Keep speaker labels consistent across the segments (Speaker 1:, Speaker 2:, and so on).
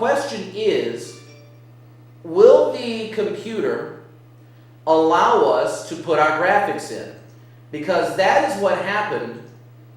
Speaker 1: question is, will the computer allow us to put our graphics in? Because that is what happened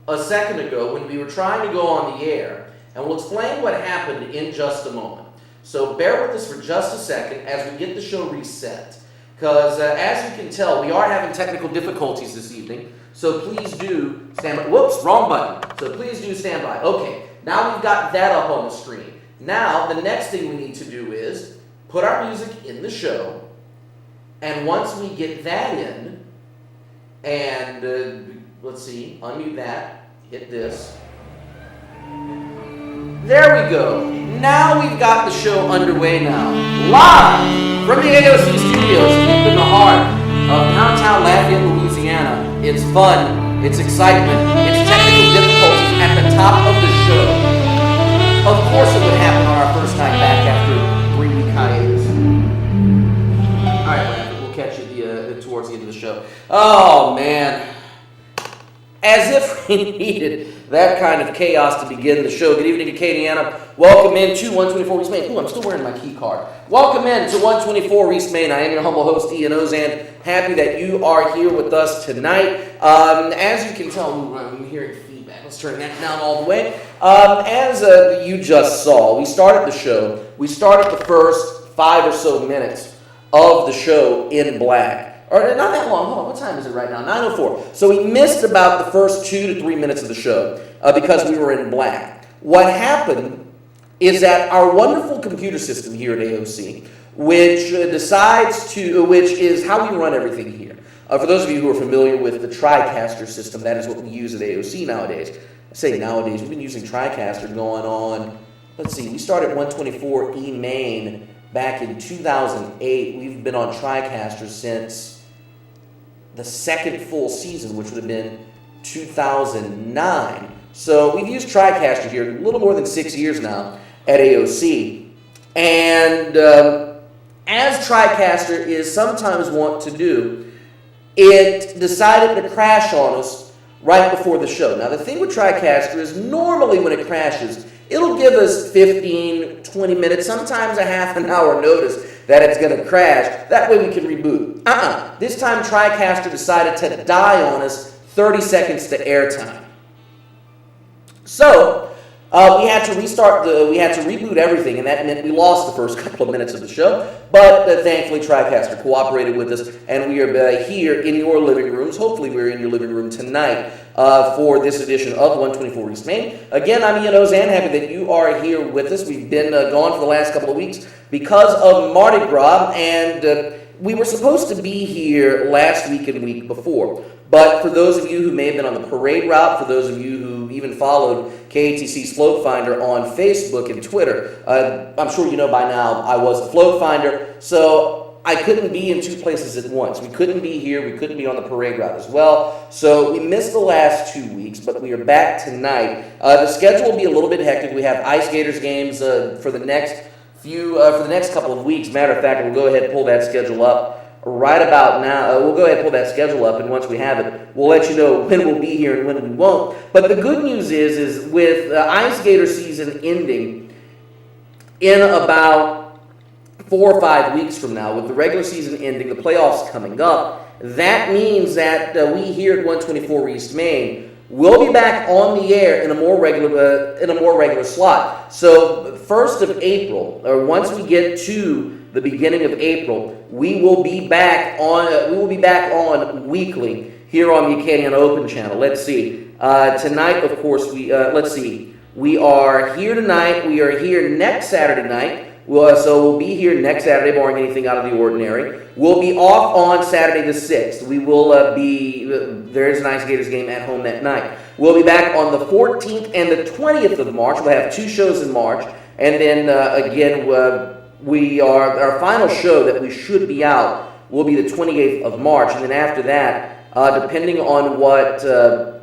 Speaker 1: a second ago when we were trying to go on the air, and we'll explain what happened in just a moment. So bear with us for just a second as we get the show reset, because as you can tell, we are having technical difficulties this evening, so please do stand by. Whoops, wrong button. So please do stand by. Okay, now we've got that up on the screen. Now, the next thing we need to do is put our music in the show, and once we get that in, and let's see, unmute that, hit this. There we go. Now we've got the show underway now. Live from the AOC studios, deep in the heart of downtown Lafayette, Louisiana. It's fun, it's excitement, it's technical difficulties at the top of the show. Of course it would happen on our first time back after a 3-week hiatus. Alright, Lafayette, we'll catch you towards the end of the show. Oh, man. As if we needed that kind of chaos to begin the show. Good evening, Acadiana. Welcome in to 124EMain. Ooh, I'm still wearing my key card. Welcome in to 124EMain. I am your humble host, Ian Ozan. Happy that you are here with us tonight. As you can tell, I'm hearing feedback. Let's turn that down all the way. As you just saw, we started the show. We started the first 5 or so minutes of the show in black. Or not that long. Hold on. What time is it right now? 9:04. So we missed about the first 2 to 3 minutes of the show because we were in black. What happened is that our wonderful computer system here at AOC, which is how we run everything here. For those of you who are familiar with the TriCaster system, that is what we use at AOC nowadays. I say nowadays. We've been using TriCaster going on. Let's see. We started 124EMain back in 2008. We've been on TriCaster since the second full season, which would have been 2009. So we've used TriCaster here a little more than 6 years now at AOC. And as TriCaster is sometimes wont to do, it decided to crash on us right before the show. Now the thing with TriCaster is normally when it crashes, it'll give us 15, 20 minutes, sometimes a half an hour notice that it's going to crash. That way we can reboot. This time TriCaster decided to die on us 30 seconds to airtime. So we had to reboot everything, and that meant we lost the first couple of minutes of the show. But thankfully TriCaster cooperated with us, and we are here in your living rooms. Hopefully we're in your living room tonight for this edition of 124EMain. Again, I'm Ian Ozan. Happy that you are here with us. We've been gone for the last couple of weeks because of Mardi Gras, and we were supposed to be here last week and week before. But for those of you who may have been on the parade route, for those of you who even followed KATC's Float Finder on Facebook and Twitter, I'm sure you know by now I was the Float Finder, so I couldn't be in 2 places at once. We couldn't be here, we couldn't be on the parade route as well, so we missed the last 2 weeks, but we are back tonight. The schedule will be a little bit hectic. We have Ice Gators games for the next couple of weeks. Matter of fact, we'll go ahead and pull that schedule up right about now. We'll go ahead and pull that schedule up, and once we have it, we'll let you know when we'll be here and when we won't. But the good news is with Ice Gator season ending in about 4 or 5 weeks from now, with the regular season ending, the playoffs coming up, that means that we here at 124EMain will be back on the air in a more regular slot. So 1st of April, or once we get to the beginning of April, we will be back on weekly here on the Acadiana Open channel. Let's see. Tonight, of course, we are here tonight. We are here next Saturday night. So we'll be here next Saturday, barring anything out of the ordinary. We'll be off on Saturday the 6th. We will there is an Ice Gators game at home that night. We'll be back on the 14th and the 20th of March. We'll have 2 shows in March. And then, our final show that we should be out will be the 28th of March. And then after that, depending on what the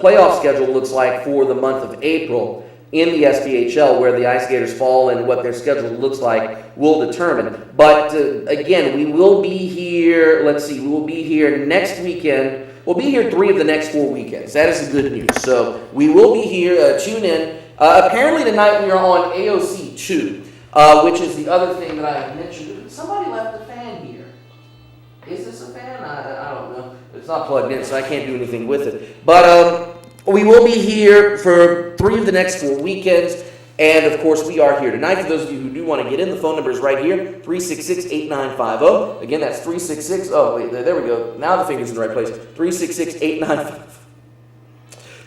Speaker 1: playoff schedule looks like for the month of April, in the SPHL, where the Ice Gators fall and what their schedule looks like will determine. But again, we will be here, we will be here next weekend. We'll be here 3 of the next 4 weekends. That is the good news. So we will be here. Tune in. Apparently tonight we are on AOC 2, which is the other thing that I mentioned. Somebody left the fan here. Is this a fan? I don't know. It's not plugged in, so I can't do anything with it. But we will be here for 3 of the next 4 weekends. And, of course, we are here tonight. For those of you who do want to get in, the phone number is right here, 366-8950. Again, that's 366. Oh, wait, there we go. Now the finger's in the right place. 366-8950.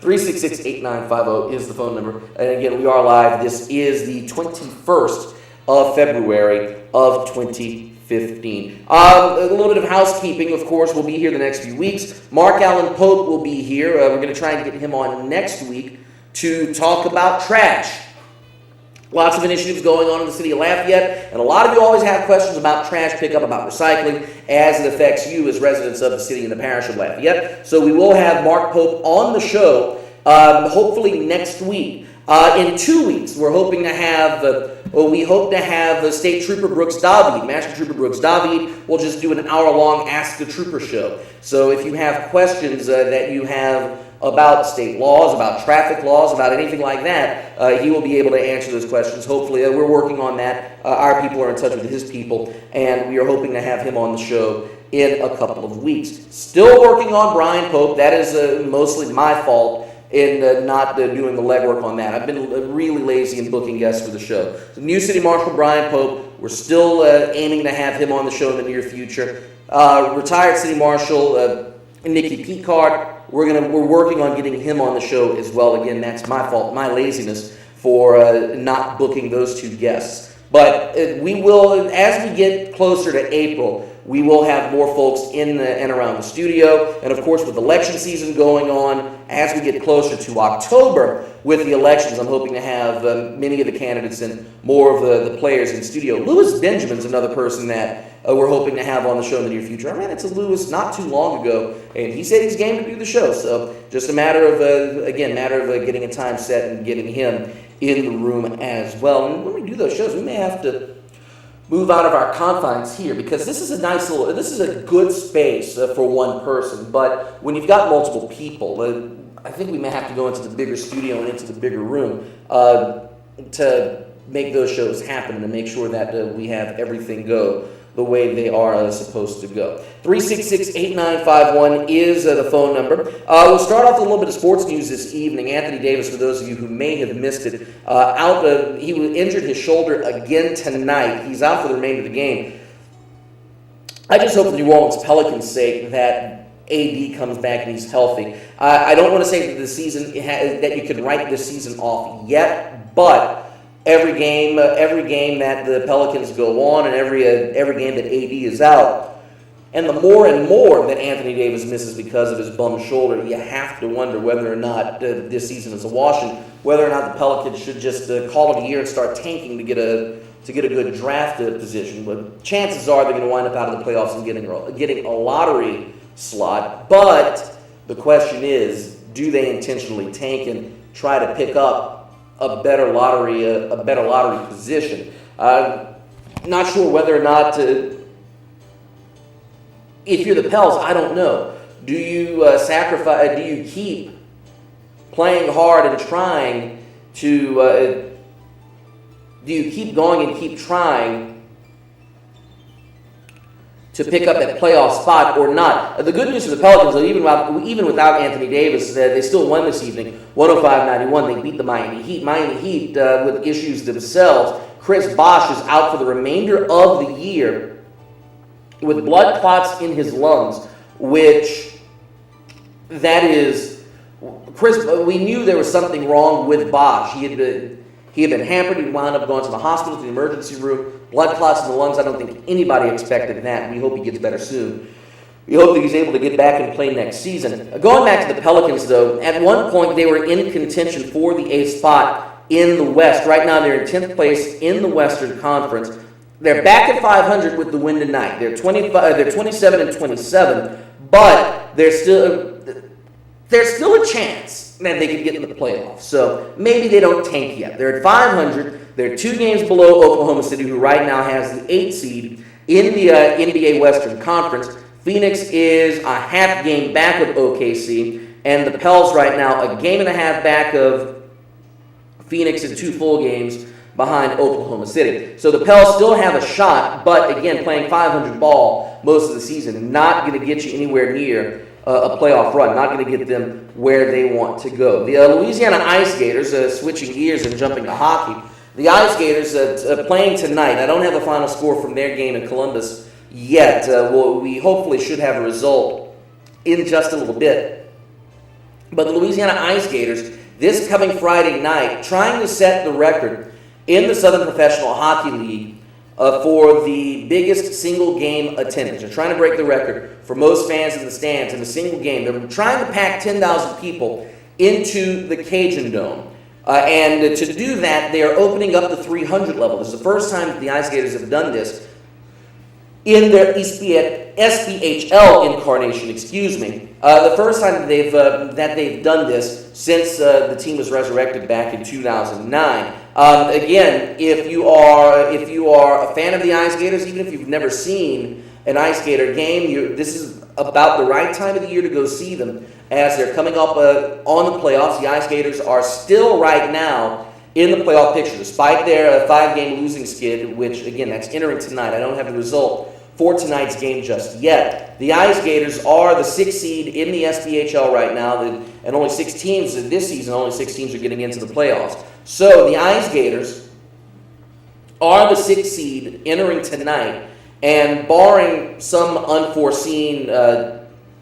Speaker 1: 366-8950 is the phone number. And, again, we are live. This is the 21st of February of 2015. A little bit of housekeeping, of course, will be here the next few weeks. Mark Allen Pope will be here. We're going to try and get him on next week to talk about trash. Lots of initiatives going on in the city of Lafayette, and a lot of you always have questions about trash pickup, about recycling, as it affects you as residents of the city and the parish of Lafayette. So we will have Mark Pope on the show, hopefully next week. In 2 weeks, we're hoping to have, we hope to have State Trooper Brooks David, Master Trooper Brooks David. We'll just do an hour-long Ask the Trooper show. So if you have questions that you have about state laws, about traffic laws, about anything like that, he will be able to answer those questions. Hopefully, we're working on that. Our people are in touch with his people, and we are hoping to have him on the show in a couple of weeks. Still working on Brian Pope. That is mostly my fault in not doing the legwork on that. I've been really lazy in booking guests for the show. So New City Marshal Brian Pope, we're still aiming to have him on the show in the near future. Retired City Marshal Nikki Picard, we're working on getting him on the show as well. Again, that's my fault, my laziness for not booking those 2 guests. But we will, as we get closer to April, we will have more folks in and around the studio. And of course, with election season going on, as we get closer to October with the elections, I'm hoping to have many of the candidates and more of the players in studio. Louis Benjamin's another person that we're hoping to have on the show in the near future. I ran into Louis not too long ago, and he said he's game to do the show. So just a matter of, getting a time set and getting him in the room as well. And when we do those shows, we may have to move out of our confines here, because this is a good space for one person. But when you've got multiple people, I think we may have to go into the bigger studio and into the bigger room to make those shows happen and to make sure that we have everything go the way they are supposed to go. 366-8951 is the phone number. We'll start off with a little bit of sports news this evening. Anthony Davis, for those of you who may have missed it, he injured his shoulder again tonight. He's out for the remainder of the game. I just hope for New Orleans Pelicans' sake that AD comes back and he's healthy. I don't want to say that the season that you can write this season off yet, but every game that the Pelicans go on, and every game that AD is out, and the more and more that Anthony Davis misses because of his bum shoulder, you have to wonder whether or not this season is a wash, and whether or not the Pelicans should just call it a year and start tanking to get a good draft position. But chances are they're going to wind up out of the playoffs and getting a lottery slot. But the question is, do they intentionally tank and try to pick up a better lottery position? Not sure whether or not if you're the Pels, I don't know. Do you sacrifice? Do you keep playing hard and trying to? Do you keep going and keep trying to pick up that playoff spot or not? The good news for the Pelicans, even without Anthony Davis, they still won this evening, 105-91. They beat the Miami Heat. Miami Heat with issues themselves. Chris Bosh is out for the remainder of the year with blood clots in his lungs, which that is, we knew there was something wrong with Bosh. He had been hampered. He wound up going to the hospital, to the emergency room. Blood clots in the lungs. I don't think anybody expected that. We hope he gets better soon. We hope that he's able to get back and play next season. Going back to the Pelicans, though, at one point they were in contention for the 8th spot in the West. Right now they're in 10th place in the Western Conference. They're back at 500 with the win tonight. They're 27-27, but there's still a chance that they could get in the playoffs. So maybe they don't tank yet. They're at 500. They're 2 games below Oklahoma City, who right now has the 8th seed in the NBA Western Conference. Phoenix is a half game back of OKC, and the Pels right now a game and a half back of Phoenix in 2 full games behind Oklahoma City. So the Pels still have a shot, but again, playing 500 ball most of the season, not going to get you anywhere near a playoff run, not going to get them where they want to go. The Louisiana Ice Gators, switching gears and jumping to hockey, the Ice Gators playing tonight. I don't have a final score from their game in Columbus yet. We hopefully should have a result in just a little bit. But the Louisiana Ice Gators, this coming Friday night, trying to set the record in the Southern Professional Hockey League for the biggest single game attendance. They're trying to break the record for most fans in the stands in a single game. They're trying to pack 10,000 people into the Cajun Dome. And to do that, they are opening up the 300 level. This is the first time that the Ice Gators have done this in their SPHL incarnation, the first time that they've done this since the team was resurrected back in 2009. Again, if you are a fan of the Ice Gators, even if you've never seen an Ice Gator game, this is about the right time of the year to go see them, as they're coming up on the playoffs. The Ice Gators are still right now in the playoff picture, despite their 5-game losing skid, which, again, that's entering tonight. I don't have the result for tonight's game just yet. The Ice Gators are the 6th seed in the SPHL right now, and only 6 teams this season, only 6 teams are getting into the playoffs. So the Ice Gators are the 6th seed entering tonight, and barring some unforeseen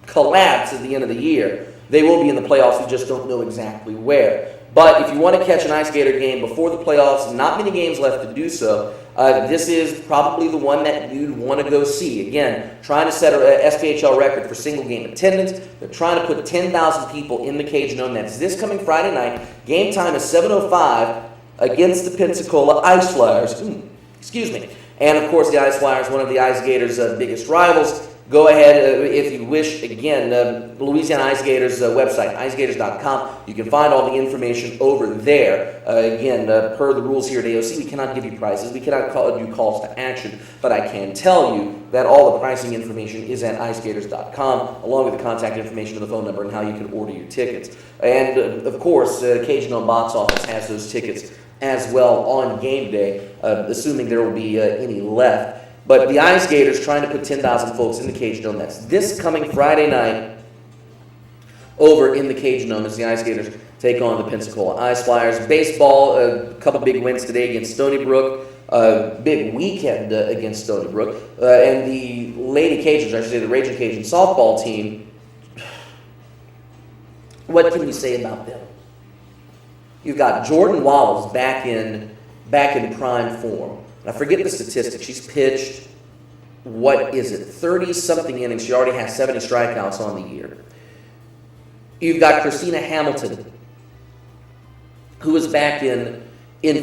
Speaker 1: collapse at the end of the year, they will be in the playoffs. We just don't know exactly where. But if you want to catch an Ice Gator game before the playoffs, not many games left to do so, this is probably the one that you'd want to go see. Again, trying to set an SPHL record for single game attendance. They're trying to put 10,000 people in the Cajun Dome. That's this coming Friday night. Game time is 7:05 against the Pensacola Ice Flyers. And of course, the Ice Flyers, one of the Ice Gators' biggest rivals. Go ahead, if you wish, again, Louisiana Ice Gators website, icegators.com. You can find all the information over there. Again, per the rules here at AOC, we cannot give you prices. We cannot do calls to action, but I can tell you that all the pricing information is at icegators.com, along with the contact information and the phone number and how you can order your tickets. And, of course, Cajun Dome Box Office has those tickets as well on game day, assuming there will be any left. But the Ice Gators trying to put 10,000 folks in the Cajun Dome. That's this coming Friday night over in the Cajun Dome as the Ice Gators take on the Pensacola Ice Flyers. Baseball, a couple big wins today against Stony Brook. Big weekend against Stony Brook. And the Lady Cajuns, I should say the Raging Cajun softball team, what can you say about them? You've got Jordan Wallace back in prime form. I forget the statistics. She's pitched, 30-something innings. She already has 70 strikeouts on the year. You've got Christina Hamilton, who is back in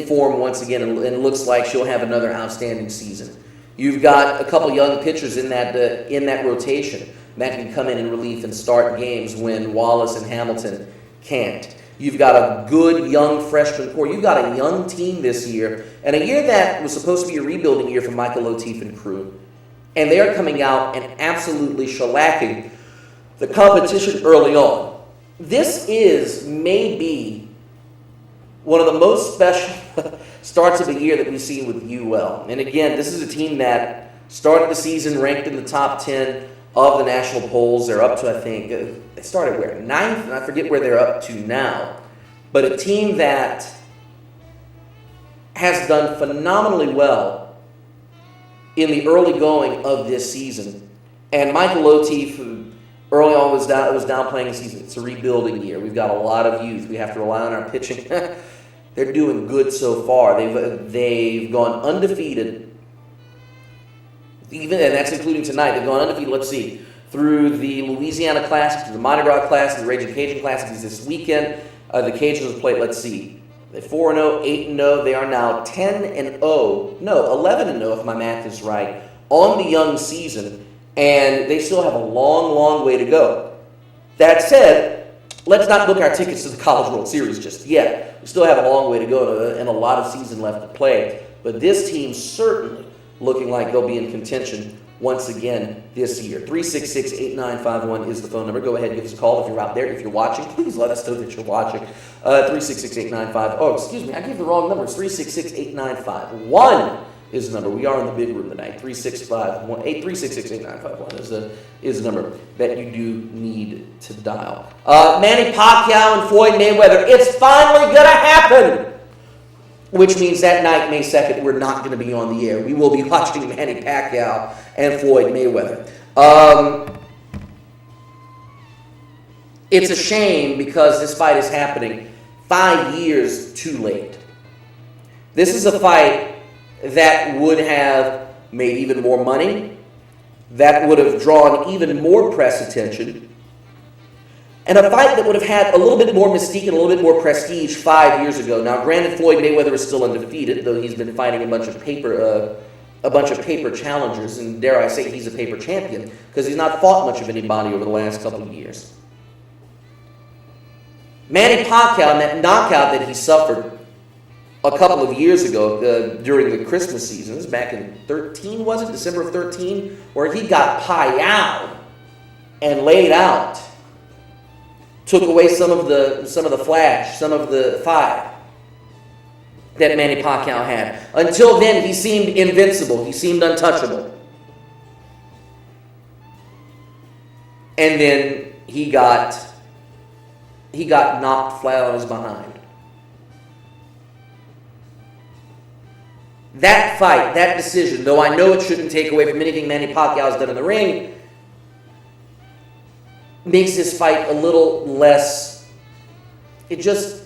Speaker 1: form once again and looks like she'll have another outstanding season. You've got a couple young pitchers in that rotation that can come in relief and start games when Wallace and Hamilton can't. You've got a good young freshman core. You've got a young team this year, and a year that was supposed to be a rebuilding year for Michael O'Teef and crew. And they are coming out and absolutely shellacking the competition early on. This is maybe one of the most special starts of a year that we've seen with UL. And again, this is a team that started the season ranked in the top 10 of the national polls. They're up to, I think, they started where? 9th? And I forget where they're up to now. But a team that has done phenomenally well in the early going of this season. And Michael O'Teef, who early on was downplaying the season. It's a rebuilding year. We've got a lot of youth. We have to rely on our pitching. They're doing good so far. They've gone undefeated. And that's including tonight. They've gone undefeated, through the Louisiana Classic, through the Mardi Gras Classic, the Raging Cajun Classic is this weekend. The Cajuns have played, they're 4-0, 8-0. They are now 11-0, if my math is right, on the young season. And they still have a long, long way to go. That said, let's not book our tickets to the College World Series just yet. We still have a long way to go and a lot of season left to play. But this team certainly looking like they'll be in contention once again this year. 366-8951 is the phone number. Go ahead and give us a call if you're out there. If you're watching, please let us know that you're watching. 366-895. Oh, excuse me, I gave the wrong number. It's 366-8951 is the number. We are in the big room tonight. 366-8951 is the number that you do need to dial. Manny Pacquiao and Floyd Mayweather. It's finally going to happen. Which means that night, May 2nd, we're not going to be on the air. We will be watching Manny Pacquiao and Floyd Mayweather. It's a shame because this fight is happening 5 years too late. This is a fight that would have made even more money, that would have drawn even more press attention, and a fight that would have had a little bit more mystique and a little bit more prestige 5 years ago. Now, granted, Floyd Mayweather is still undefeated, though he's been fighting a bunch of paper challengers, and dare I say he's a paper champion, because he's not fought much of anybody over the last couple of years. Manny Pacquiao, and that knockout that he suffered a couple of years ago during the Christmas season, it was back in 13, was it? December of 13, where he got pie-out and laid out. Took away some of the flash, some of the fire that Manny Pacquiao had. Until then, he seemed invincible. He seemed untouchable. And then he got knocked flat on his behind. That fight, that decision, though I know it shouldn't take away from anything Manny Pacquiao has done in the ring, makes this fight a little less, it just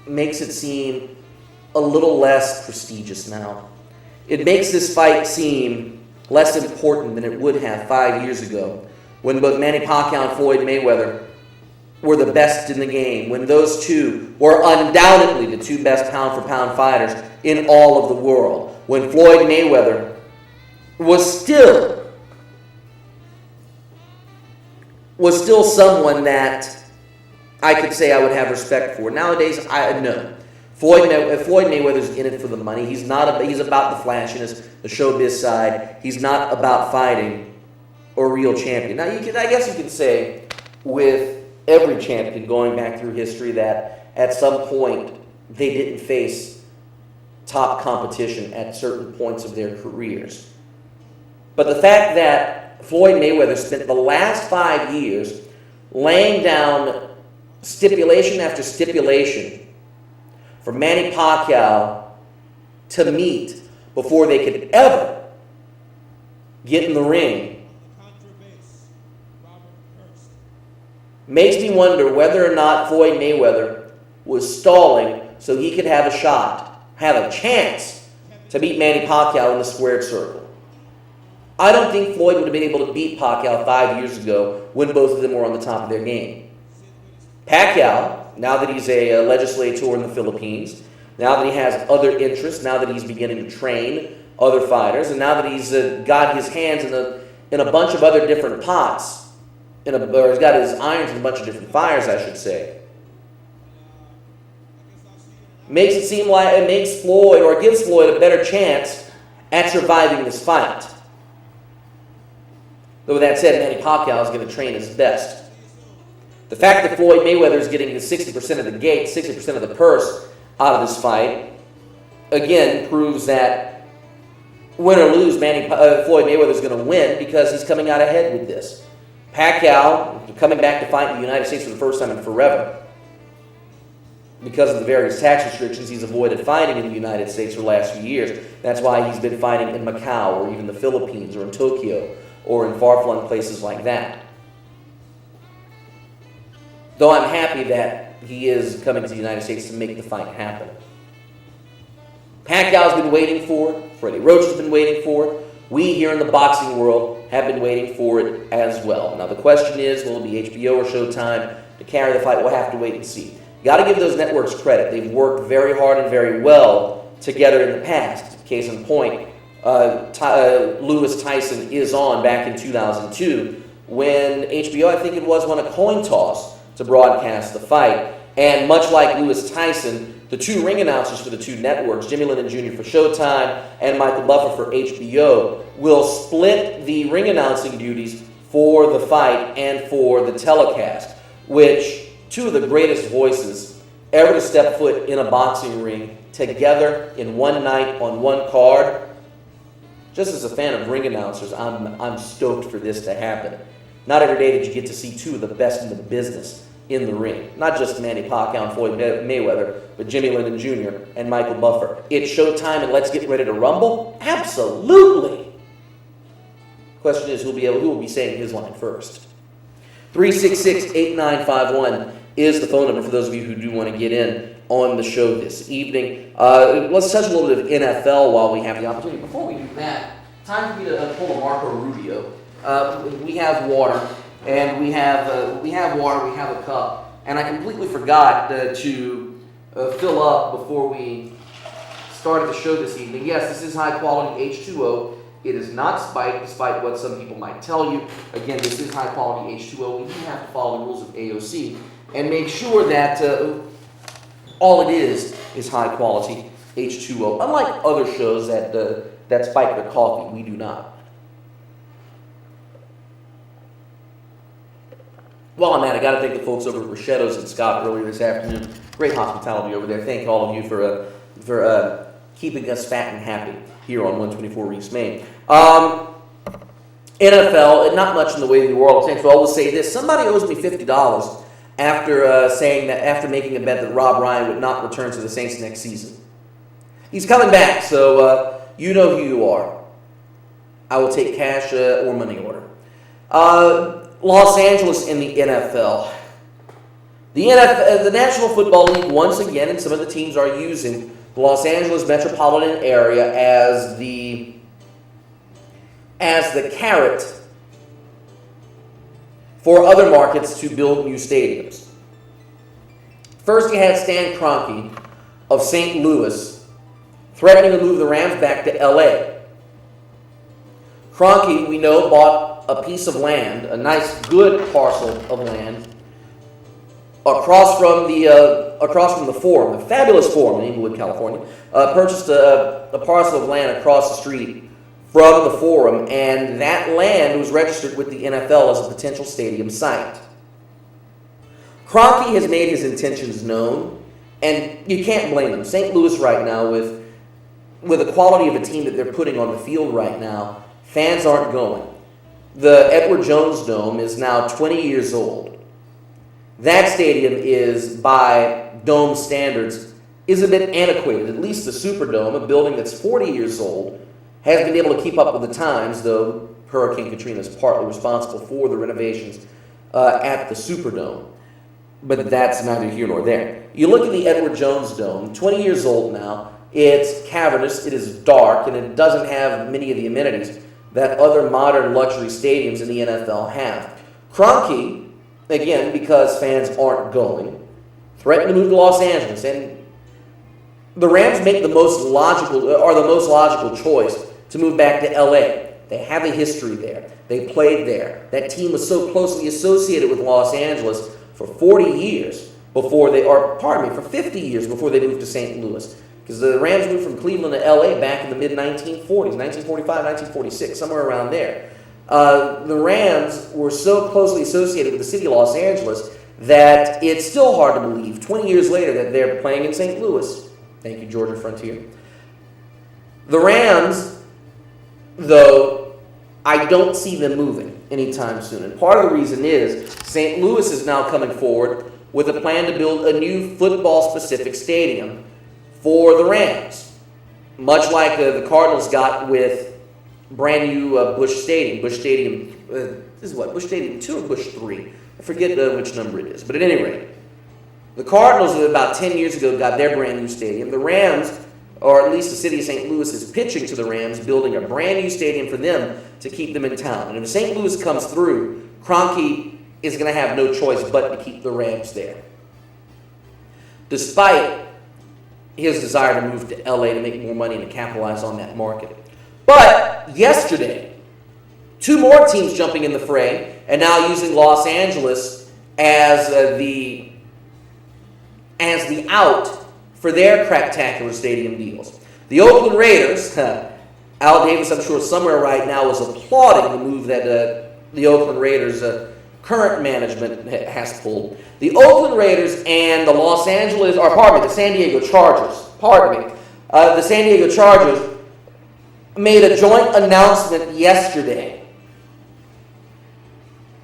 Speaker 1: makes it seem a little less prestigious now. It makes this fight seem less important than it would have 5 years ago, when both Manny Pacquiao and Floyd Mayweather were the best in the game, when those two were undoubtedly the two best pound-for-pound fighters in all of the world, when Floyd Mayweather was still someone that I could say I would have respect for. Nowadays, I know. Floyd Mayweather's in it for the money. He's about the flashiness, the showbiz side. He's not about fighting a real champion. Now, I guess you could say with every champion going back through history that at some point they didn't face top competition at certain points of their careers. But the fact that Floyd Mayweather spent the last 5 years laying down stipulation after stipulation for Manny Pacquiao to meet before they could ever get in the ring makes me wonder whether or not Floyd Mayweather was stalling so he could have a chance to beat Manny Pacquiao in the squared circle. I don't think Floyd would have been able to beat Pacquiao 5 years ago when both of them were on the top of their game. Pacquiao, now that he's a legislator in the Philippines, now that he has other interests, now that he's beginning to train other fighters, and now that he's got his hands in a bunch of other different pots, or he's got his irons in a bunch of different fires, I should say, makes it seem like it makes Floyd, or gives Floyd, a better chance at surviving this fight. Though with that said, Manny Pacquiao is going to train his best. The fact that Floyd Mayweather is getting the 60% of the gate, 60% of the purse out of this fight, again proves that win or lose, Floyd Mayweather is going to win because he's coming out ahead with this. Pacquiao coming back to fight in the United States for the first time in forever. Because of the various tax restrictions, he's avoided fighting in the United States for the last few years. That's why he's been fighting in Macau or even the Philippines or in Tokyo or in far-flung places like that. Though I'm happy that he is coming to the United States to make the fight happen. Pacquiao's been waiting for it. Freddie Roach has been waiting for it. We here in the boxing world have been waiting for it as well. Now the question is, will it be HBO or Showtime to carry the fight? We'll have to wait and see. Got to give those networks credit. They've worked very hard and very well together in the past. Case in point, Lewis Tyson is on back in 2002 when HBO, I think it was, won a coin toss to broadcast the fight. And much like Lewis Tyson, the two ring announcers for the two networks, Jimmy Lennon Jr. for Showtime and Michael Buffer for HBO, will split the ring announcing duties for the fight and for the telecast, which two of the greatest voices ever to step foot in a boxing ring together in one night on one card. Just as a fan of ring announcers, I'm stoked for this to happen. Not every day did you get to see two of the best in the business in the ring. Not just Manny Pacquiao and Floyd Mayweather, but Jimmy Lennon Jr. and Michael Buffer. It's showtime and let's get ready to rumble? Absolutely! Question is, who will be saying his line first? 366-8951 is the phone number for those of you who do want to get in on the show this evening. Let's touch a little bit of NFL while we have the opportunity. Before we do that, time for me to pull a Marco Rubio. We have water, and we have a cup, and I completely forgot to fill up before we started the show this evening. Yes, this is high quality H2O. It is not spiked, despite what some people might tell you. Again, this is high quality H2O. We do have to follow the rules of AOC and make sure that all it is high quality H2O. Unlike other shows that spike their coffee, we do not. While I'm at it, I got to thank the folks over at Rochetto's and Scott earlier this afternoon. Great hospitality over there. Thank all of you for keeping us fat and happy here on 124EMain. NFL, not much in the way of the world. So I will say this: somebody owes me $50 after making a bet that Rob Ryan would not return to the Saints next season. He's coming back, so you know who you are. I will take cash or money order. Los Angeles in the NFL. The National Football League, once again, and some of the teams are using the Los Angeles metropolitan area as the carrot for other markets to build new stadiums. First, you had Stan Kroenke of St. Louis threatening to move the Rams back to LA. Kroenke, we know, bought a piece of land, a nice, good parcel of land, across from the Forum, the fabulous Forum in Inglewood, California. Purchased a parcel of land across the street from the Forum, and that land was registered with the NFL as a potential stadium site. Kroenke has made his intentions known, and you can't blame him. St. Louis right now, with the quality of a team that they're putting on the field right now, fans aren't going. The Edward Jones Dome is now 20 years old. That stadium is, by dome standards, is a bit antiquated. At least the Superdome, a building that's 40 years old, has been able to keep up with the times, though Hurricane Katrina is partly responsible for the renovations at the Superdome. But that's neither here nor there. You look at the Edward Jones Dome, 20 years old now. It's cavernous, it is dark, and it doesn't have many of the amenities that other modern luxury stadiums in the NFL have. Kroenke, again, because fans aren't going, threatened to move to Los Angeles, and the Rams make the most logical choice to move back to LA. They have a history there. They played there. That team was so closely associated with Los Angeles for 40 years before for 50 years before they moved to St. Louis. Because the Rams moved from Cleveland to LA back in the mid-1940s, 1945, 1946, somewhere around there. The Rams were so closely associated with the city of Los Angeles that it's still hard to believe, 20 years later, that they're playing in St. Louis. Thank you, Georgia Frontier. The Rams, though, I don't see them moving anytime soon. And part of the reason is St. Louis is now coming forward with a plan to build a new football-specific stadium for the Rams, much like the Cardinals got with brand new Busch Stadium. Busch Stadium, this is what, Busch Stadium 2 or Busch 3? I forget which number it is. But at any rate, the Cardinals about 10 years ago got their brand new stadium. The Rams, or at least the city of St. Louis, is pitching to the Rams, building a brand new stadium for them to keep them in town. And if St. Louis comes through, Kroenke is going to have no choice but to keep the Rams there. Despite his desire to move to LA to make more money and to capitalize on that market. But yesterday, two more teams jumping in the fray and now using Los Angeles as the out for their craptacular stadium deals. The Oakland Raiders, Al Davis, I'm sure somewhere right now, is applauding the move that the Oakland Raiders' current management has pulled. The Oakland Raiders and the San Diego Chargers, the San Diego Chargers made a joint announcement yesterday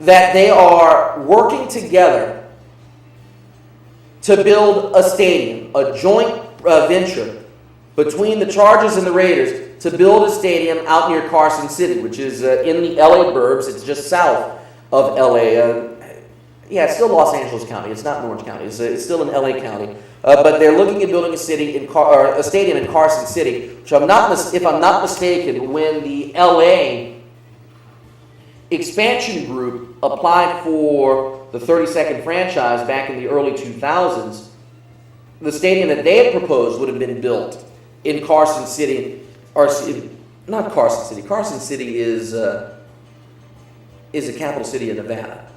Speaker 1: that they are working together to build a stadium, a joint venture between the Chargers and the Raiders to build a stadium out near Carson City, which is in the LA burbs. It's just south of LA. It's still Los Angeles County. It's not Orange County. It's still in LA County. But they're looking at building a stadium in Carson City, which if I'm not mistaken, when the LA expansion group applied for the 32nd franchise back in the early 2000s, the stadium that they had proposed would have been built in Carson City, or not Carson City. Carson City is the capital city of Nevada.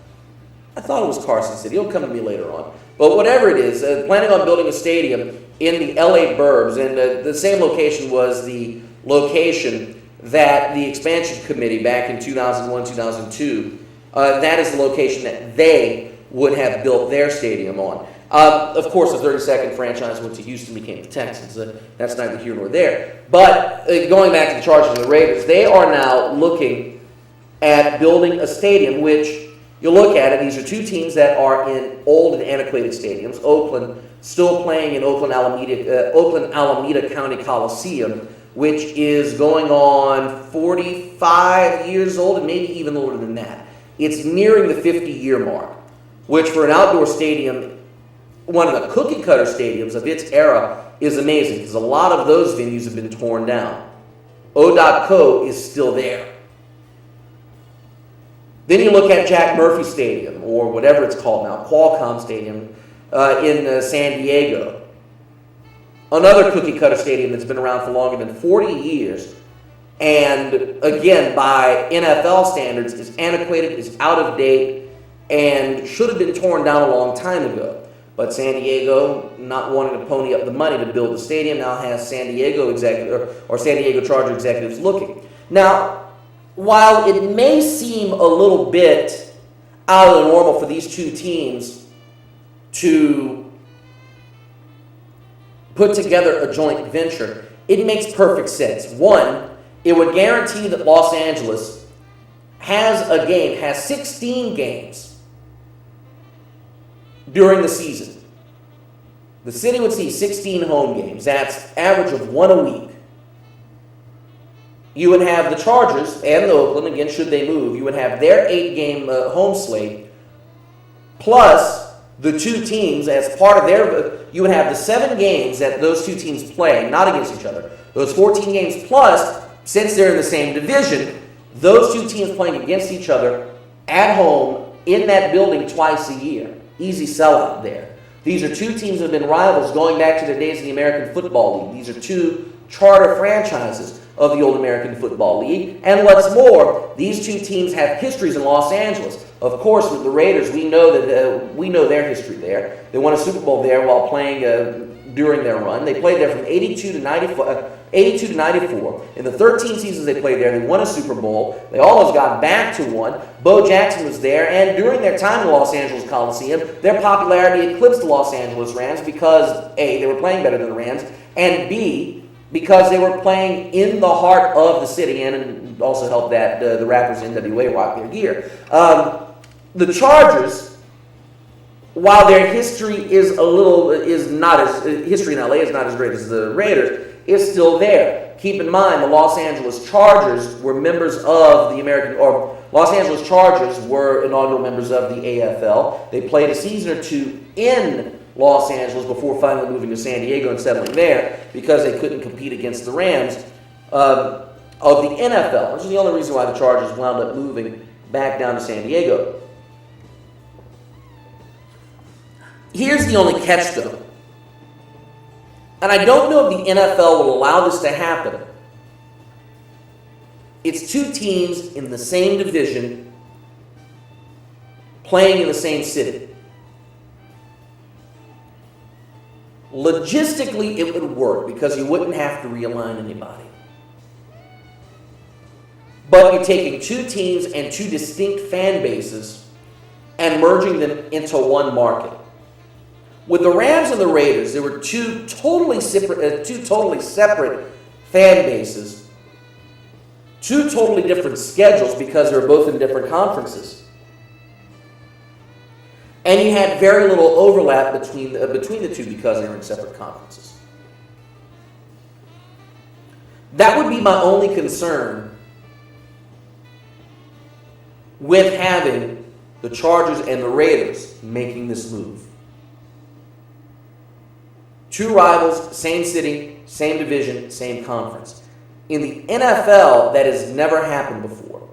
Speaker 1: I thought it was Carson City. It'll come to me later on. But whatever it is, planning on building a stadium in the LA burbs, and the same location was the location that the expansion committee back in 2001, 2002, that is the location that they would have built their stadium on. Of course, the 32nd franchise went to Houston, became the Texans. That's neither here nor there. But going back to the Chargers and the Raiders, they are now looking at building a stadium, which you look at it, these are two teams that are in old and antiquated stadiums. Oakland still playing in Oakland Alameda County Coliseum, which is going on 45 years old and maybe even older than that. It's nearing the 50-year mark, which for an outdoor stadium, one of the cookie-cutter stadiums of its era, is amazing because a lot of those venues have been torn down. O.co is still there. Then you look at Jack Murphy Stadium, or whatever it's called now, Qualcomm Stadium in San Diego. Another cookie-cutter stadium that's been around for longer than 40 years, and again, by NFL standards, is antiquated, is out of date, and should have been torn down a long time ago. But San Diego, not wanting to pony up the money to build the stadium, now has San Diego Charger executives looking. Now, while it may seem a little bit out of the normal for these two teams to put together a joint venture, it makes perfect sense. One, it would guarantee that Los Angeles has 16 games during the season. The city would see 16 home games. That's average of one a week. You would have the Chargers and the Oakland, again, should they move, you would have their 8-game home slate, plus the two teams as part of you would have the 7 games that those two teams play, not against each other. Those 14 games plus, since they're in the same division, those two teams playing against each other at home in that building twice a year. Easy sellout there. These are two teams that have been rivals going back to the days of the American Football League. These are two charter franchises of the old American Football League. And what's more, these two teams have histories in Los Angeles. Of course, with the Raiders, we know their history there. They won a Super Bowl there while playing during their run. They played there from 82 to 94. In the 13 seasons they played there, they won a Super Bowl. They almost got back to one. Bo Jackson was there, and during their time in the Los Angeles Coliseum, their popularity eclipsed the Los Angeles Rams because A, they were playing better than the Rams, and B, because they were playing in the heart of the city, and also helped that the rappers NWA rock their gear. The Chargers, while their history history in LA is not as great as the Raiders, is still there. Keep in mind, the Los Angeles Chargers were Los Angeles Chargers were inaugural members of the AFL. They played a season or two in Los Angeles before finally moving to San Diego and settling there because they couldn't compete against the Rams of the NFL, which is the only reason why the Chargers wound up moving back down to San Diego. Here's the only catch, though. And I don't know if the NFL will allow this to happen. It's two teams in the same division playing in the same city. Logistically, it would work because you wouldn't have to realign anybody. But you're taking two teams and two distinct fan bases and merging them into one market. With the Rams and the Raiders, there were two totally separate fan bases, two totally different schedules because they were both in different conferences. And you had very little overlap between the two because they were in separate conferences. That would be my only concern with having the Chargers and the Raiders making this move. Two rivals, same city, same division, same conference. In the NFL, that has never happened before.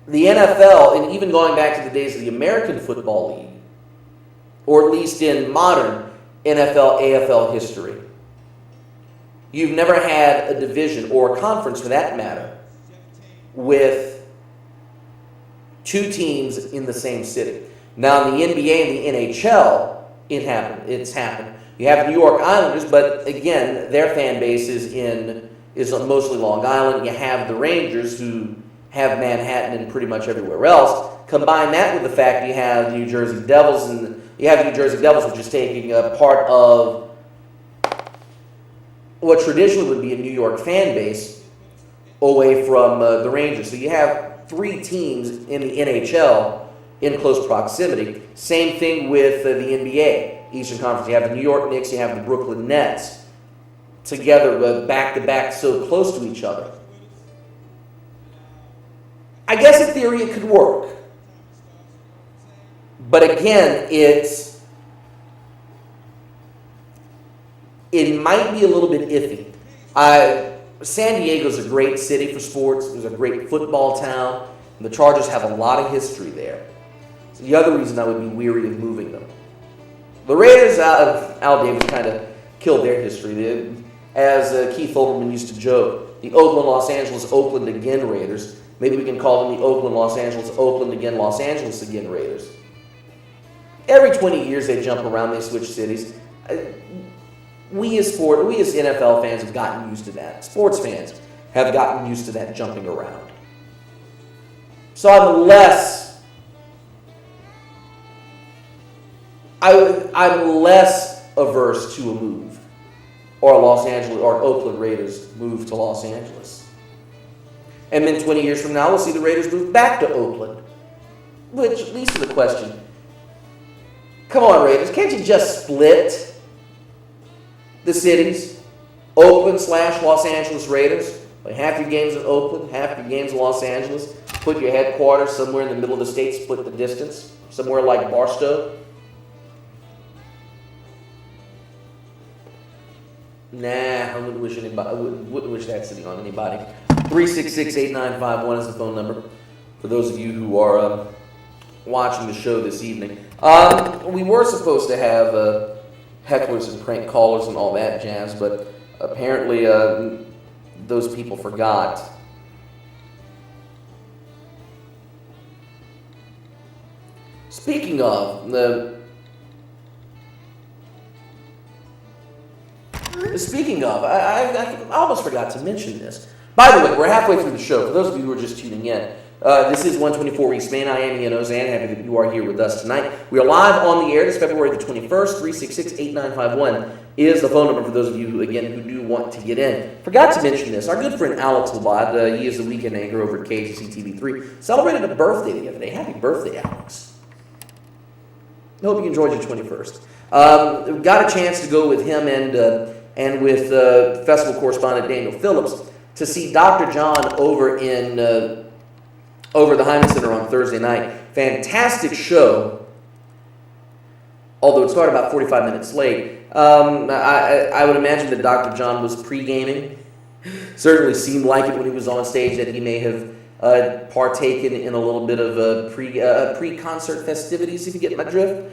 Speaker 1: The NFL, and even going back to the days of the American Football League, or at least in modern NFL, AFL history, you've never had a division, or a conference for that matter, with two teams in the same city. Now, in the NBA and the NHL, it's happened. You have the New York Islanders, but again, their fan base is mostly Long Island. You have the Rangers, who have Manhattan and pretty much everywhere else. Combine that with the fact you have the New Jersey Devils, which is taking a part of what traditionally would be a New York fan base away from the Rangers. So you have three teams in the NHL in close proximity. Same thing with the NBA, Eastern Conference. You have the New York Knicks, you have the Brooklyn Nets, together back-to-back so close to each other. I guess in theory it could work. But again, it might be a little bit iffy. San Diego's a great city for sports. It's a great football town. And the Chargers have a lot of history there. So the other reason I would be weary of moving them. The Raiders, Al Davis kind of killed their history. As Keith Olbermann used to joke, the Oakland, Los Angeles, Oakland again Raiders. Maybe we can call them the Oakland, Los Angeles, Oakland again, Los Angeles again Raiders. Every 20 years they jump around, they switch cities. We as NFL fans have gotten used to that. Sports fans have gotten used to that jumping around. So I'm less averse to a move, or a Los Angeles or Oakland Raiders move to Los Angeles. And then 20 years from now, we'll see the Raiders move back to Oakland. Which leads to the question, come on, Raiders, can't you just split the cities? Oakland/Los Angeles Raiders. Like half your games in Oakland, half your games in Los Angeles. Put your headquarters somewhere in the middle of the state, split the distance. Somewhere like Barstow. Nah, I wouldn't wish that city on anybody. 366-8951 is the phone number for those of you who are watching the show this evening. We were supposed to have hecklers and prank callers and all that jazz, but apparently those people forgot. Speaking of, I almost forgot to mention this. By the way, we're halfway through the show. For those of you who are just tuning in, this is 124EMain. I am Ian Ozan. Happy that you are here with us tonight. We are live on the air. This February the 21st. 366-8951 is the phone number for those of you who do want to get in. Forgot to mention this. Our good friend Alex Labad, he is the weekend anchor over at KGC TV3, celebrated a birthday the other day. Happy birthday, Alex. I hope you enjoyed your 21st. Got a chance to go with him and with festival correspondent Daniel Phillips to see Dr. John over the Hyman Center on Thursday night. Fantastic show, although it started about 45 minutes late. I would imagine that Dr. John was pre-gaming. Certainly seemed like it when he was on stage that he may have partaken in a little bit of pre-concert festivities, if you get my drift.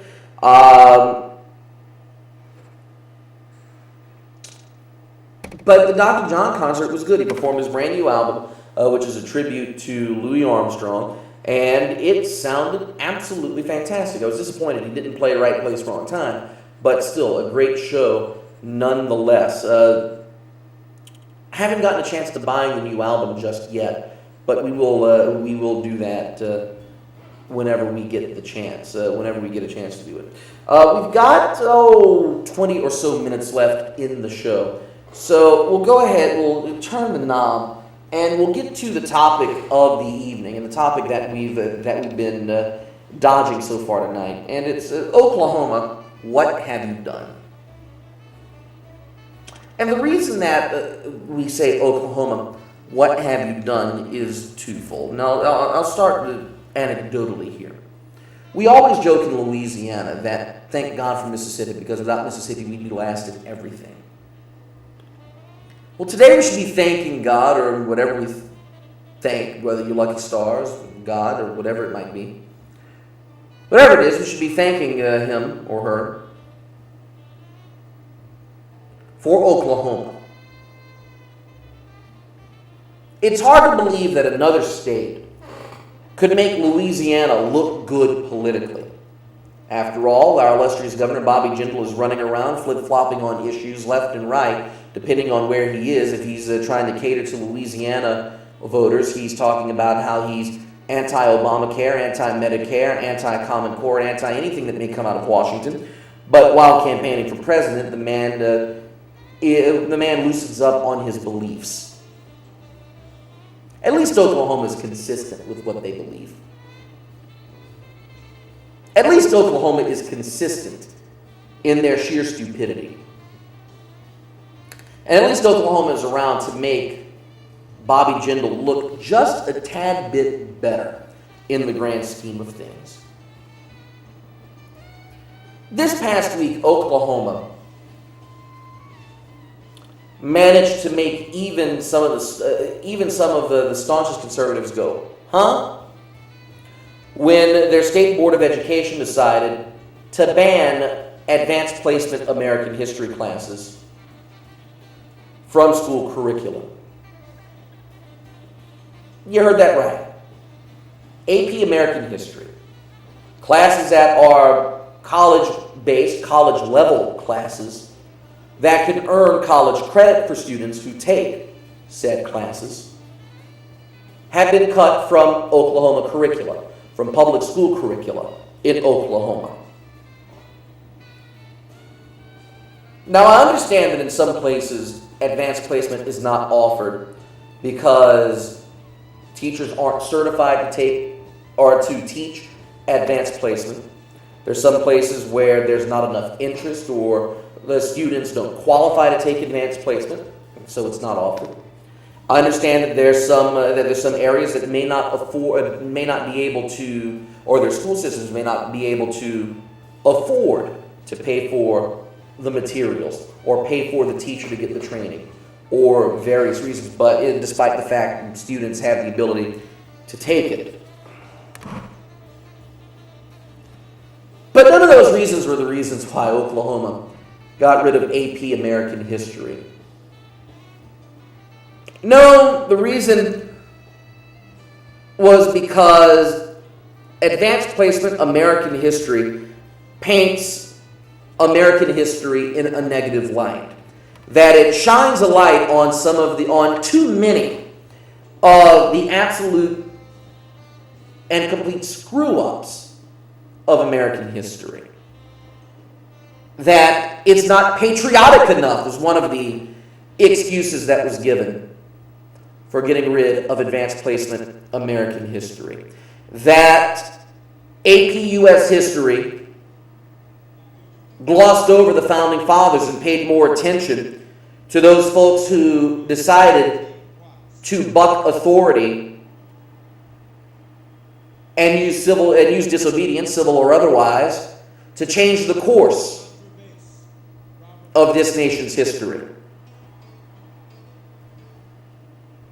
Speaker 1: But the Dr. John concert was good. He performed his brand new album, which is a tribute to Louis Armstrong, and it sounded absolutely fantastic. I was disappointed he didn't play Right Place, Wrong Time, but still a great show nonetheless. Haven't gotten a chance to buy the new album just yet, but we will do that whenever we get the chance. Whenever we get a chance to do it. We've got 20 or so minutes left in the show, so we'll go ahead. We'll turn the knob, and we'll get to the topic of the evening, and the topic that we've been dodging so far tonight, and it's Oklahoma. What have you done? And the reason that we say Oklahoma, what have you done, is twofold. Now, I'll start anecdotally here. We always joke in Louisiana that thank God for Mississippi, because without Mississippi, we'd be last in everything. Well, today we should be thanking God, or whatever we thank, whether you're Lucky Stars, God, or whatever it might be. Whatever it is, we should be thanking him or her for Oklahoma. It's hard to believe that another state could make Louisiana look good politically. After all, our illustrious Governor Bobby Jindal is running around flip-flopping on issues left and right, depending on where he is. If he's trying to cater to Louisiana voters, he's talking about how he's anti-Obamacare, anti-Medicare, anti-Common Core, anti-anything that may come out of Washington. But while campaigning for president, the man loosens up on his beliefs. At least Oklahoma is consistent with what they believe. At least Oklahoma is consistent in their sheer stupidity. And at least Oklahoma is around to make Bobby Jindal look just a tad bit better in the grand scheme of things. This past week, Oklahoma managed to make even some of the staunchest conservatives go, huh? When their state board of education decided to ban advanced placement American history classes from school curriculum. You heard that right. AP American history. Classes that are college-based, college-level classes that can earn college credit for students who take said classes, have been cut from Oklahoma curricula, from public school curricula in Oklahoma. Now, I understand that in some places advanced placement is not offered because teachers aren't certified to take or to teach advanced placement. There's some places where there's not enough interest or the students don't qualify to take advanced placement, so it's not offered. I understand that there's some areas that may not be able to, or their school systems may not be able to afford to pay for the materials or pay for the teacher to get the training, or various reasons. But despite the fact that students have the ability to take it. But none of those reasons were the reasons why Oklahoma got rid of AP American history. No, the reason was because advanced placement American history paints American history in a negative light. That it shines a light on too many of the absolute and complete screw-ups of American history. That it's not patriotic enough was one of the excuses that was given for getting rid of advanced placement American history. That AP U.S. history glossed over the Founding Fathers and paid more attention to those folks who decided to buck authority and use disobedience, civil or otherwise, to change the course of this nation's history.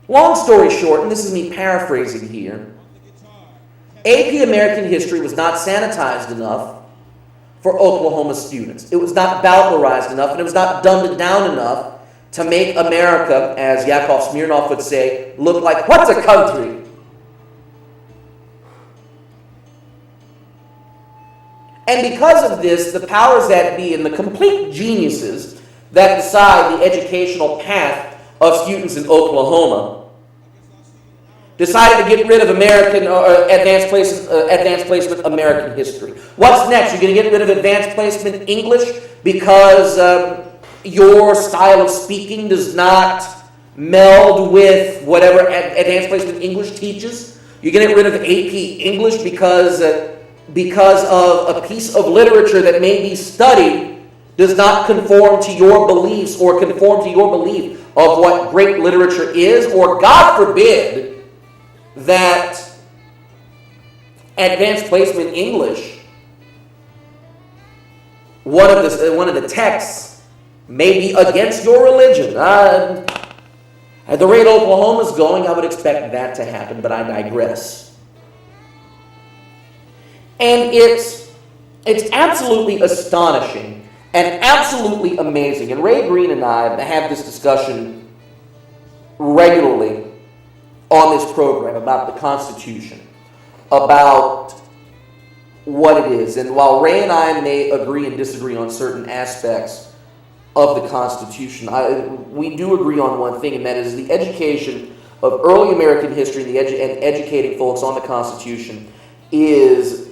Speaker 1: Long story short, and this is me paraphrasing here, AP American history was not sanitized enough for Oklahoma students. It was not Bowdlerized enough, and it was not dumbed down enough to make America, as Yakov Smirnoff would say, look like what's a country? And because of this, the powers that be and the complete geniuses that decide the educational path of students in Oklahoma decided to get rid of American advanced placement American history. What's next? You're going to get rid of advanced placement English because your style of speaking does not meld with whatever advanced placement English teaches. You're going to get rid of AP English because of a piece of literature that may be studied does not conform to your beliefs or conform to your belief of what great literature is, or God forbid that advanced placement English, one of the texts may be against your religion. At the rate Oklahoma's going, I would expect that to happen, but I digress. And it's absolutely astonishing and absolutely amazing. And Ray Green and I have this discussion regularly on this program about the Constitution, about what it is. And while Ray and I may agree and disagree on certain aspects of the Constitution, we do agree on one thing, and that is the education of early American history and educating folks on the Constitution is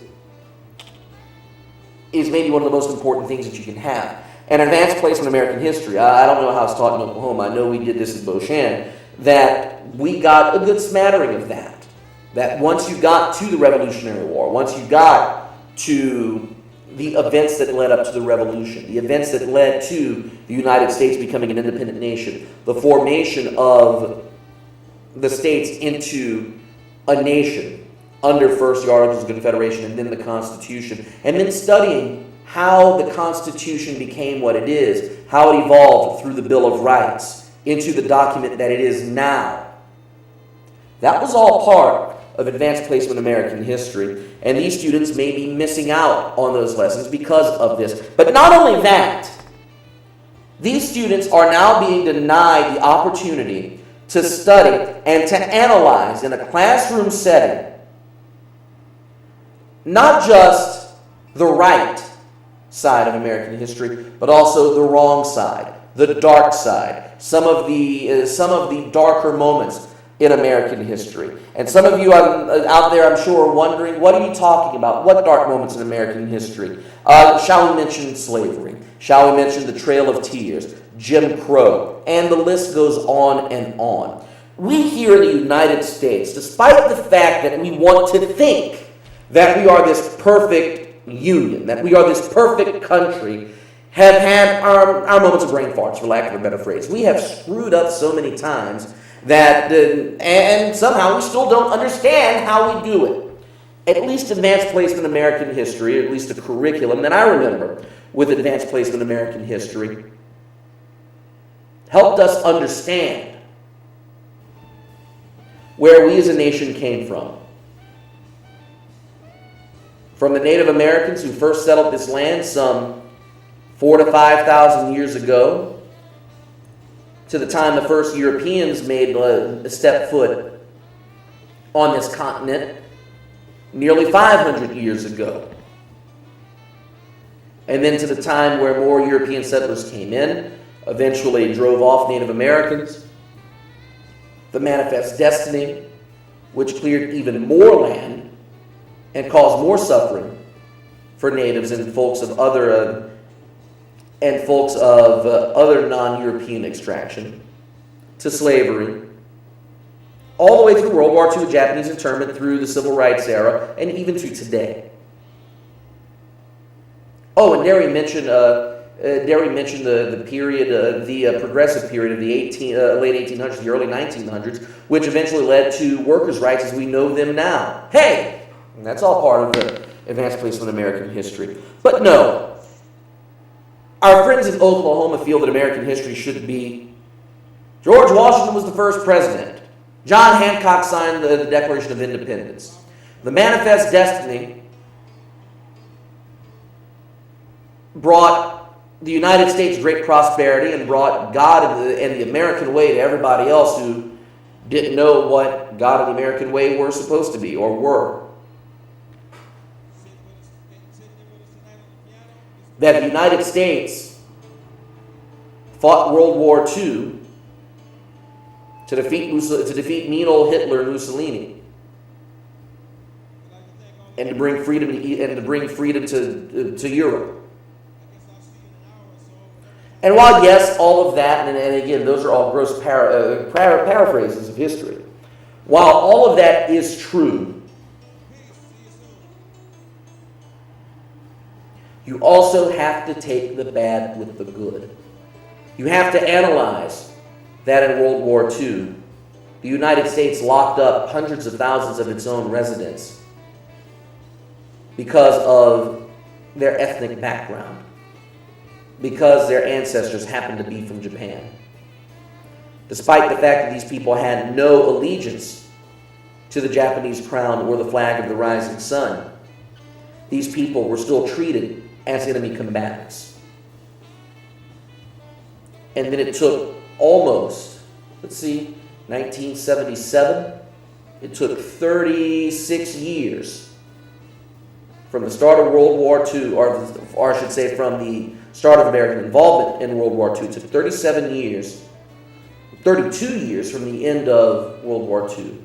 Speaker 1: maybe one of the most important things that you can have. And advanced placement American history, I don't know how it's taught in Oklahoma. I know we did this in Beauchamp, that we got a good smattering of that. That once you got to the Revolutionary War, once you got to the events that led up to the Revolution, the events that led to the United States becoming an independent nation, the formation of the states into a nation, under first the Articles of Confederation and then the Constitution, and then studying how the Constitution became what it is, how it evolved through the Bill of Rights into the document that it is now. That was all part of advanced placement American history, and these students may be missing out on those lessons because of this. But not only that, these students are now being denied the opportunity to study and to analyze in a classroom setting not just the right side of American history, but also the wrong side, the dark side, some of the darker moments in American history. And some of you out there, I'm sure, are wondering, what are you talking about? What dark moments in American history? Shall we mention slavery? Shall we mention the Trail of Tears, Jim Crow? And the list goes on and on. We here in the United States, despite the fact that we want to think that we are this perfect union, that we are this perfect country, have had our moments of brain farts, for lack of a better phrase. We have screwed up so many times that, and somehow we still don't understand how we do it. At least advanced placement American history, or at least a curriculum that I remember with advanced placement American history, helped us understand where we as a nation came from. From the Native Americans who first settled this land some 4,000 to 5,000 years ago, to the time the first Europeans made a step foot on this continent nearly 500 years ago. And then to the time where more European settlers came in, eventually drove off Native Americans. The Manifest Destiny, which cleared even more land and caused more suffering for natives and folks of other non-European extraction, to slavery, all the way through World War II, Japanese internment, through the Civil Rights era, and even to today. Oh, and Derry mentioned the period, the progressive period of the late 1800s, the early 1900s, which eventually led to workers' rights as we know them now. Hey! And that's all part of the advanced placement American history. But no, our friends in Oklahoma feel that American history should be George Washington was the first president. John Hancock signed the Declaration of Independence. The Manifest Destiny brought the United States great prosperity and brought God and the American way to everybody else who didn't know what God and the American way were supposed to be or were. that the United States fought World War II to defeat mean old Hitler and Mussolini, and to bring freedom to Europe. And while, yes, all of that, and again, those are all gross paraphrases of history, while all of that is true, you also have to take the bad with the good. You have to analyze that in World War II, the United States locked up hundreds of thousands of its own residents because of their ethnic background, because their ancestors happened to be from Japan. Despite the fact that these people had no allegiance to the Japanese crown or the flag of the rising sun, these people were still treated as enemy combatants. And then it took almost, 1977, it took 36 years from the start of World War II, or I should say from the start of American involvement in World War II. It took 32 years from the end of World War II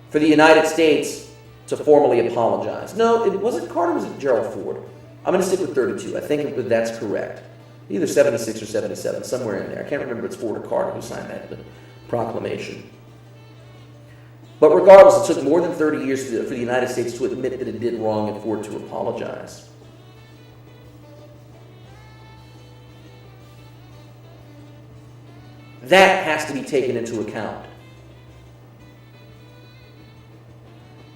Speaker 1: for the United States to formally apologize. No, it wasn't Carter, was it Gerald Ford? I'm going to stick with 32. I think that's correct. Either 76 or 77, somewhere in there. I can't remember if it's Ford or Carter who signed that proclamation. But regardless, it took more than 30 years for the United States to admit that it did wrong and for it to apologize. That has to be taken into account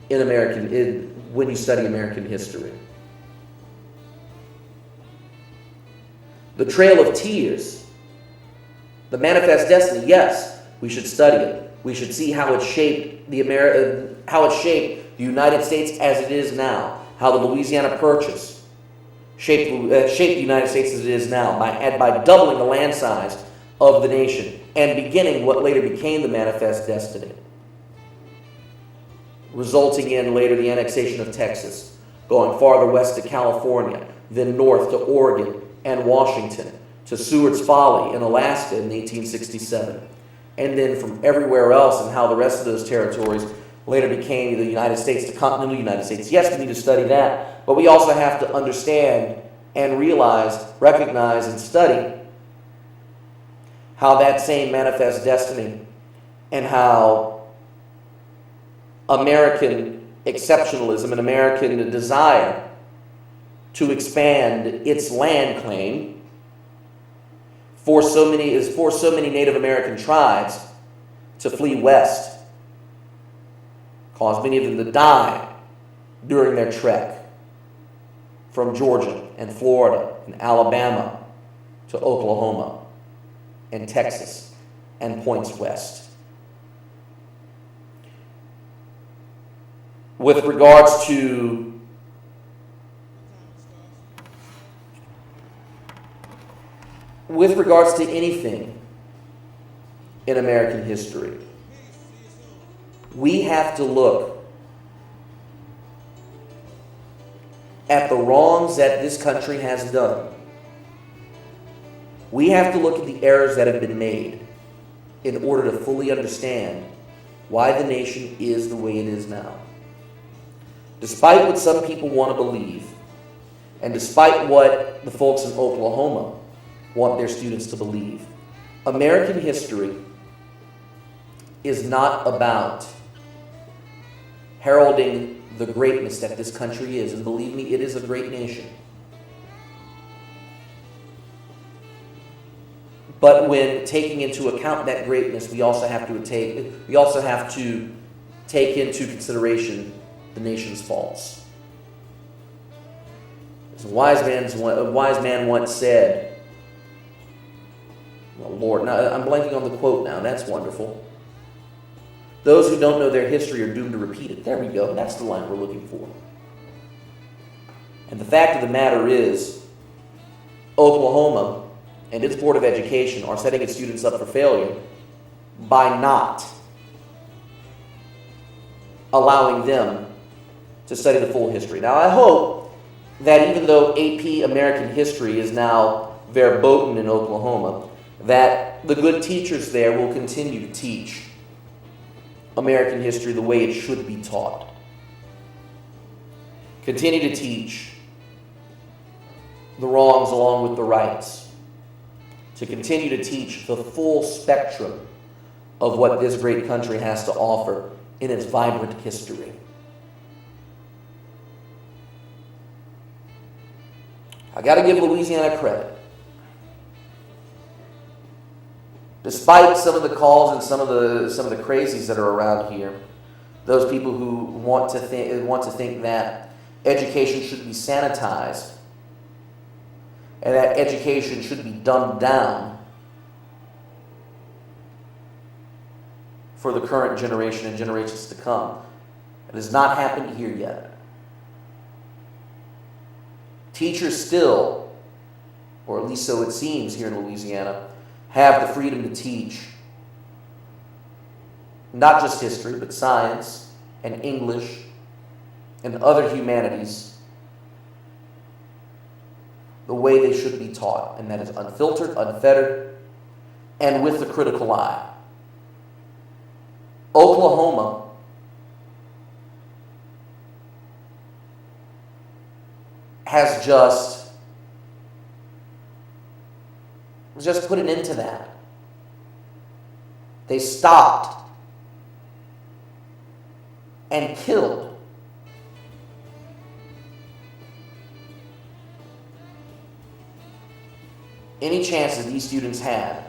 Speaker 1: when you study American history. The Trail of Tears, the Manifest Destiny, yes, we should study it. We should see how it shaped the United States as it is now, how the Louisiana Purchase shaped the United States as it is now by doubling the land size of the nation and beginning what later became the Manifest Destiny, resulting in later the annexation of Texas, going farther west to California, then north to Oregon and Washington, to Seward's Folly in Alaska in 1867, and then from everywhere else and how the rest of those territories later became the United States, the continental United States. Yes, we need to study that, but we also have to understand and recognize and study how that same Manifest Destiny and how American exceptionalism and American desire to expand its land claim forced so many Native American tribes to flee west, caused many of them to die during their trek from Georgia and Florida and Alabama to Oklahoma and Texas and points west. With regards to anything in American history, we have to look at the wrongs that this country has done. We have to look at the errors that have been made in order to fully understand why the nation is the way it is now. Despite what some people want to believe, and despite what the folks in Oklahoma want their students to believe, American history is not about heralding the greatness that this country is. And believe me, it is a great nation. But when taking into account that greatness, we also have to take into consideration the nation's faults. As a wise man once said, well, Lord, now I'm blanking on the quote now. That's wonderful. Those who don't know their history are doomed to repeat it. There we go. That's the line we're looking for. And the fact of the matter is, Oklahoma and its Board of Education are setting its students up for failure by not allowing them to study the full history. Now, I hope that even though AP American History is now verboten in Oklahoma, that the good teachers there will continue to teach American history the way it should be taught. Continue to teach the wrongs along with the rights. To continue to teach the full spectrum of what this great country has to offer in its vibrant history. I got to give Louisiana credit. Despite some of the calls and some of the crazies that are around here, those people who want to think that education should be sanitized and that education should be dumbed down for the current generation and generations to come. It has not happened here yet. Teachers still, or at least so it seems here in Louisiana, have the freedom to teach not just history, but science and English and other humanities the way they should be taught, and that is unfiltered, unfettered, and with the critical eye. Oklahoma has just put an end to that. They stopped and killed any chance that these students had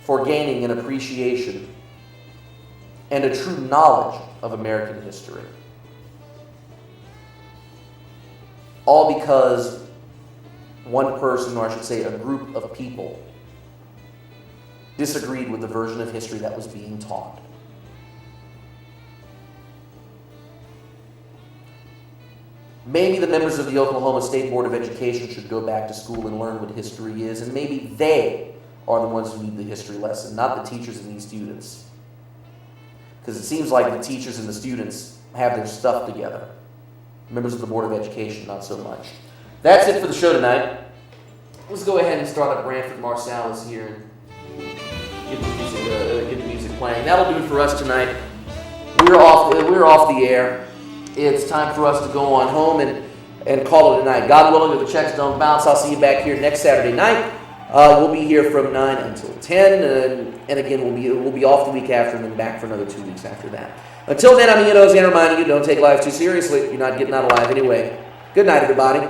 Speaker 1: for gaining an appreciation and a true knowledge of American history. All because one person, or I should say a group of people, disagreed with the version of history that was being taught. Maybe the members of the Oklahoma State Board of Education should go back to school and learn what history is, and maybe they are the ones who need the history lesson, not the teachers and these students. Because it seems like the teachers and the students have their stuff together. Members of the Board of Education, not so much. That's it for the show tonight. Let's go ahead and start up Branford Marsalis here and get the music playing. That'll do it for us tonight. We're off the air. It's time for us to go on home and call it a night. God willing, if the checks don't bounce, I'll see you back here next Saturday night. We'll be here from 9 until 10, and again, we'll be off the week after and then back for another 2 weeks after that. Until then, I'm Ian Ozan reminding you, don't take life too seriously. You're not getting out alive anyway. Good night, everybody.